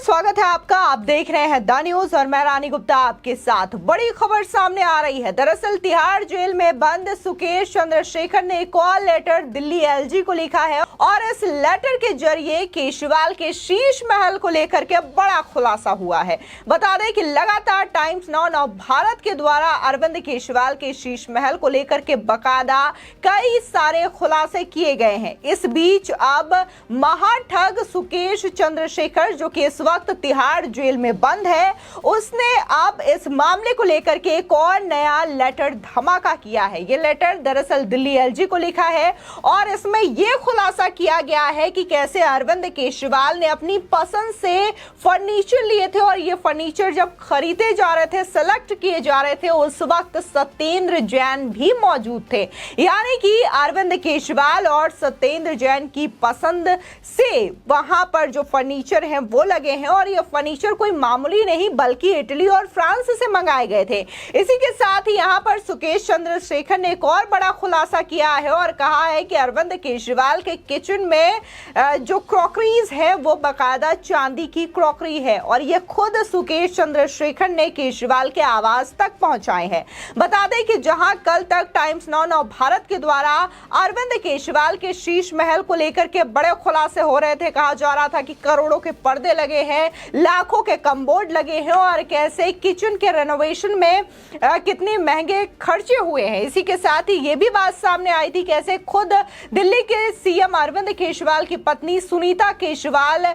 स्वागत है आपका। आप देख रहे हैं द न्यूज और मैं रानी गुप्ता आपके साथ। बड़ी खबर सामने आ रही है। दरअसल तिहाड़ जेल में बंद सुकेश चंद्रशेखर ने एक और लेटर दिल्ली एलजी को लिखा है और इस लेटर के जरिए केजरीवाल के शीश महल को लेकर के बड़ा खुलासा हुआ है। बता दें कि लगातार टाइम्स नाउ भारत के द्वारा अरविंद केजरीवाल के शीश महल को लेकर के बकायदा कई सारे खुलासे किए गए हैं। इस बीच अब महाठग सुकेश चंद्रशेखर जो कि इस वक्त तिहाड़ जेल में बंद है, उसने अब इस मामले को लेकर के एक और नया लेटर धमाका किया है। ये लेटर दरअसल दिल्ली एलजी को लिखा है और इसमें यह खुलासा किया गया है कि कैसे अरविंद केजरीवाल ने अपनी पसंद से फर्नीचर लिए थे और ये फर्नीचर जब खरीदे जा रहे थे, सेलेक्ट किए जा रहे थे, उस वक्त सत्येंद्र जैन भी मौजूद थे। यानी कि अरविंद केजरीवाल और सत्येंद्र जैन की पसंद से वहां पर जो फर्नीचर हैं वो लगे हैं और ये फर्नीचर कोई मामूली नहीं बल्कि इटली और फ्रांस से मंगाए गए थे। इसी के साथ ही यहाँ पर सुकेश चंद्रशेखर ने एक और बड़ा खुलासा किया है और कहा है कि अरविंद केजरीवाल के किचन में जो क्रॉकरीज है वो बकायदा चांदी की क्रॉकरी है और ये खुद सुकेश चंद्रशेखर ने केजरीवाल के आवास तक पहुंचाए हैं। बता दें कि जहां कल तक टाइम्स नाउ भारत के द्वारा अरविंद केजरीवाल के शीश महल को लेकर के बड़े खुलासे हो रहे थे। कहा जा रहा था कि करोड़ों के पर्दे लगे हैं, लाखों के कमबोर्ड लगे हैं और कैसे किचन के रेनोवेशन में कितने महंगे खर्चे हुए हैं। इसी के साथ ही ये भी बात सामने आई थी कैसे खुद दिल्ली के सीएम अरविंद केजरीवाल की पत्नी सुनीता केजरीवाल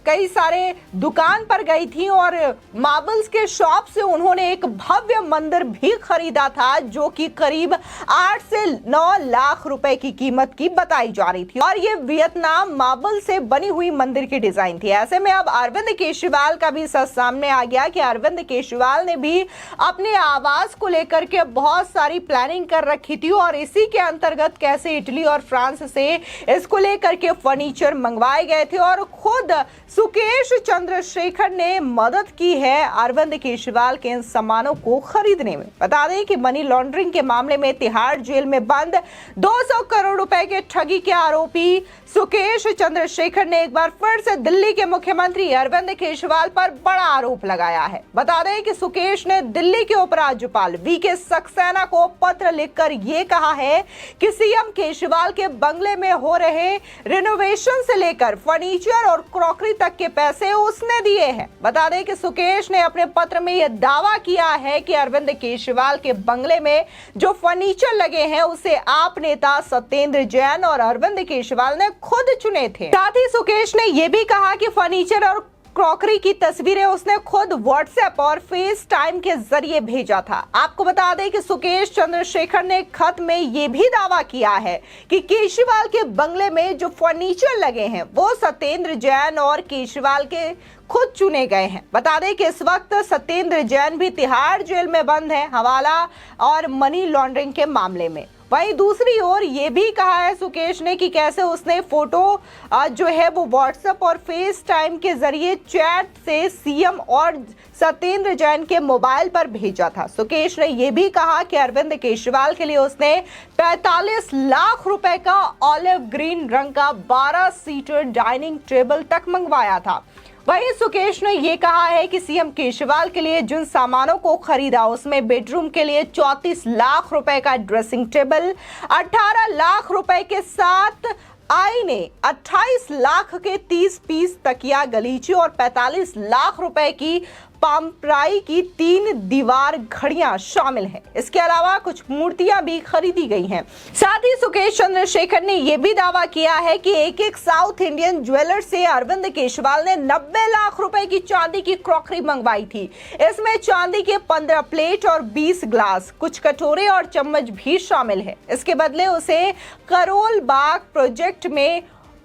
कई सारे दुकान पर गई थी और मार्बल्स के शॉप से उन्होंने एक भव्य मंदिर भी खरीदा था जो कि करीब 8 से 9 लाख रुपए की कीमत की बताई जा रही थी और ये वियतनाम मार्बल से बनी हुई मंदिर की डिजाइन थी। ऐसे में अब अरविंद केजरीवाल का भी सच सामने आ गया कि अरविंद केजरीवाल ने भी अपने आवास को लेकर के बहुत सारी प्लानिंग कर रखी थी और इसी के अंतर्गत कैसे इटली और फ्रांस से इसको लेकर के फर्नीचर मंगवाए गए थे और खुद सुकेश चंद्रशेखर ने मदद की है अरविंद केजरीवाल के इन सामानों को खरीदने में। बता दें कि मनी लॉन्ड्रिंग के मामले में तिहाड़ जेल में बंद 200 करोड़ रुपए के ठगी के आरोपी सुकेश चंद्रशेखर ने एक बार फिर से दिल्ली के मुख्यमंत्री अरविंद केजरीवाल पर बड़ा आरोप लगाया है। बता दें कि सुकेश ने दिल्ली के उपराज्यपाल वीके सक्सेना को पत्र लिखकर यह कहा है कि सीएम केजरीवाल के बंगले में हो रहे रिनोवेशन से लेकर फर्नीचर और क्रॉकरी तक के पैसे उसने दिए हैं। बता दें कि सुकेश ने अपने पत्र में यह दावा किया है कि अरविंद केजरीवाल के बंगले में जो फर्नीचर लगे हैं उसे आप नेता सत्येंद्र जैन और अरविंद केजरीवाल ने खुद चुने थे। साथ ही सुकेश ने यह भी कहा कि फर्नीचर और क्रॉकरी की तस्वीरें उसने खुद व्हाट्सएप और फेस टाइम के जरिए भेजा था। आपको बता दें कि सुकेश चंद्रशेखर ने खत में यह भी दावा किया है कि केजरीवाल के बंगले में जो फर्नीचर लगे हैं वो सत्येंद्र जैन और केजरीवाल के खुद चुने गए हैं। बता दें कि इस वक्त सत्येंद्र जैन भी तिहाड़ जेल में बंद है हवाला और मनी लॉन्ड्रिंग के मामले में। वहीं दूसरी ओर ये भी कहा है सुकेश ने कि कैसे उसने फोटो जो है वो व्हाट्सएप और फेस टाइम के जरिए चैट से सीएम और सत्येंद्र जैन के मोबाइल पर भेजा था। सुकेश ने यह भी कहा कि अरविंद केजरीवाल के लिए उसने 45 लाख रुपए का ऑलिव ग्रीन रंग का 12 सीटर डाइनिंग टेबल तक मंगवाया था। वहीं सुकेश ने यह कहा है कि सीएम केजरीवाल के लिए जिन सामानों को खरीदा उसमें बेडरूम के लिए 34 लाख रुपए का ड्रेसिंग टेबल, 18 लाख रुपए के साथ आईने, 28 लाख के 30 पीस तकिया गलीचे और 45 लाख रुपए की पामप्राई की 3 दीवार घड़ियां शामिल हैं। इसके अलावा कुछ मूर्तियां भी खरीदी गई हैं। साथ ही सुकेश चंद्रशेखर ने यह भी दावा किया है कि एक साउथ इंडियन ज्वेलर से अरविंद केजरीवाल ने 90 लाख रुपए की चांदी की क्रॉकरी मंगवाई थी। इसमें चांदी के 15 प्लेट और 20 ग्लास, कुछ कटोरे और चम्मच भी शामिल है। इसके बदले उसे करोल बाग प्रोजेक्ट में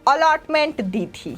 अलॉटमेंट दी थी।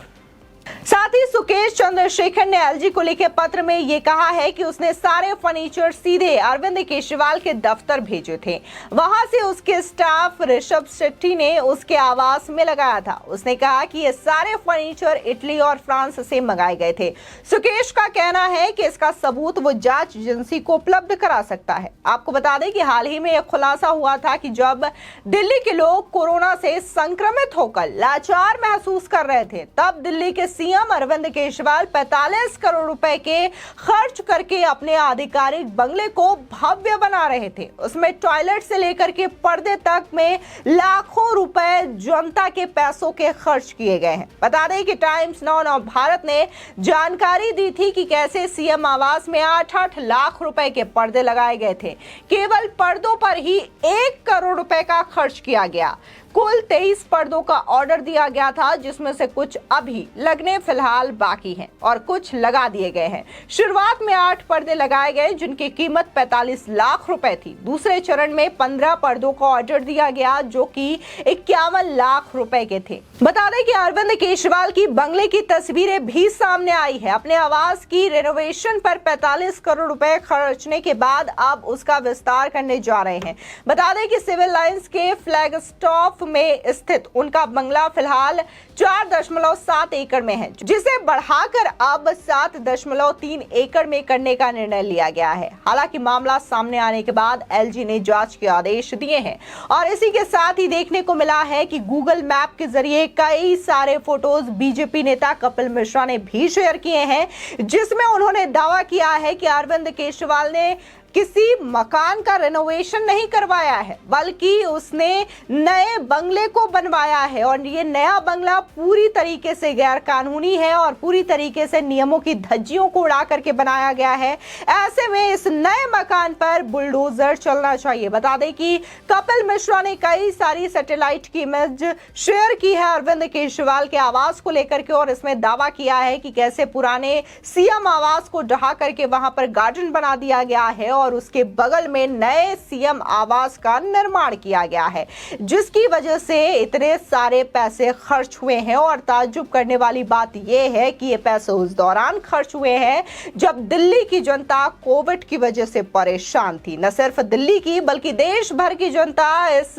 साथ ही सुकेश चंद्रशेखर ने एलजी को लिखे पत्र में यह कहा है कि उसने सारे फर्नीचर सीधे अरविंद केजरीवाल के दफ्तर भेजे थे। वहां से उसके स्टाफ ऋषभ शेट्टी ने उसके आवास में लगाया था। उसने कहा कि ये सारे फर्नीचर इटली और फ्रांस से मंगाए गए थे। सुकेश का कहना है कि इसका सबूत वो जांच एजेंसी को उपलब्ध करा सकता है। आपको बता दें कि हाल ही में यह खुलासा हुआ था कि जब दिल्ली के लोग कोरोना से संक्रमित होकर लाचार महसूस कर रहे थे, तब दिल्ली के सीएम अरविंद केजरीवाल 45 करोड़ रुपए के खर्च करके अपने आधिकारिक बंगले को भव्य बना रहे थे। उसमें टॉयलेट से लेकर के पर्दे तक में लाखों रुपए जनता के पैसों के खर्च किए गए हैं। बता दें कि टाइम्स नाउ भारत ने जानकारी दी थी कि कैसे सीएम आवास में 8-8 लाख रुपए के पर्दे लगाए गए थे। केवल पर्दों पर ही 1 करोड़ रुपए का खर्च किया गया। कुल 23 पर्दों का ऑर्डर दिया गया था, जिसमें से कुछ अभी लगने फिलहाल बाकी हैं और कुछ लगा दिए गए हैं। शुरुआत में 8 पर्दे लगाए गए जिनकी कीमत 45 लाख रुपए थी। दूसरे चरण में 15 पर्दों का ऑर्डर दिया गया जो कि 51 लाख रुपए के थे। बता दें कि अरविंद केजरीवाल की बंगले की तस्वीरें भी सामने आई है। अपने आवास की रेनोवेशन पर 45 करोड़ रुपए खर्चने के बाद अब उसका विस्तार करने जा रहे हैं। बता दें कि सिविल लाइंस के फ्लैग स्टॉप में स्थित उनका बंगला फिलहाल 4.7 एकड़ में है, जिसे बढ़ाकर अब 7.3 एकड़ में करने का निर्णय लिया गया है। हालांकि मामला सामने आने के बाद एलजी ने जांच के आदेश दिए हैं और इसी के साथ ही देखने को मिला है कि गूगल मैप के जरिए कई सारे फोटोज बीजेपी नेता कपिल मिश्रा ने भी शेयर किए हैं, जिसमें उन्होंने दावा किया है कि अरविंद केजरीवाल ने किसी मकान का रेनोवेशन नहीं करवाया है, बल्कि उसने नए बंगले को बनवाया है और ये नया बंगला पूरी तरीके से गैर कानूनी है और पूरी तरीके से नियमों की धज्जियों को उड़ा करके बनाया गया है। ऐसे में इस नए मकान पर बुलडोजर चलना चाहिए। बता दें कि कपिल मिश्रा ने कई सारी सैटेलाइट की इमेज शेयर की है अरविंद केजरीवाल के आवास को लेकर के और इसमें दावा किया है कि कैसे पुराने सीएम आवास को ढहा करके वहां पर गार्डन बना दिया गया है और उसके बगल में नए सीएम आवास का निर्माण किया गया है, जिसकी वजह से इतने सारे पैसे खर्च हुए हैं। और ताज्जुब करने वाली बात यह है कि ये पैसे उस दौरान खर्च हुए हैं जब दिल्ली की जनता कोविड की वजह से परेशान थी। न सिर्फ दिल्ली की बल्कि देश भर की जनता इस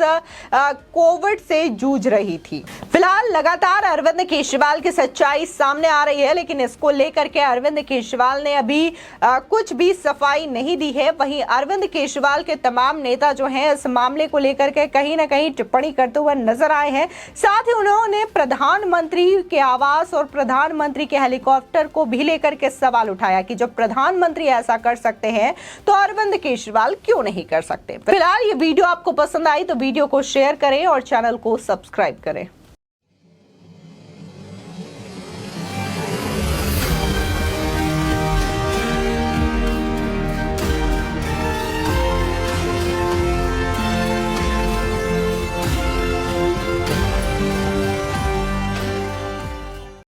कोविड से जूझ रही थी। फिलहाल लगातार अरविंद केजरीवाल की सच्चाई सामने आ रही है, लेकिन इसको लेकर के अरविंद केजरीवाल ने अभी कुछ भी सफाई नहीं दी है। वहीं अरविंद केजरीवाल के तमाम नेता जो हैं इस मामले को लेकर के कहीं ना कहीं टिप्पणी करते हुए नजर आए हैं। साथ ही उन्होंने प्रधानमंत्री के आवास और प्रधानमंत्री के हेलीकॉप्टर को भी लेकर के सवाल उठाया कि जब प्रधानमंत्री ऐसा कर सकते हैं तो अरविंद केजरीवाल क्यों नहीं कर सकते। फिलहाल ये वीडियो आपको पसंद आई तो वीडियो को शेयर करें और चैनल को सब्सक्राइब करें।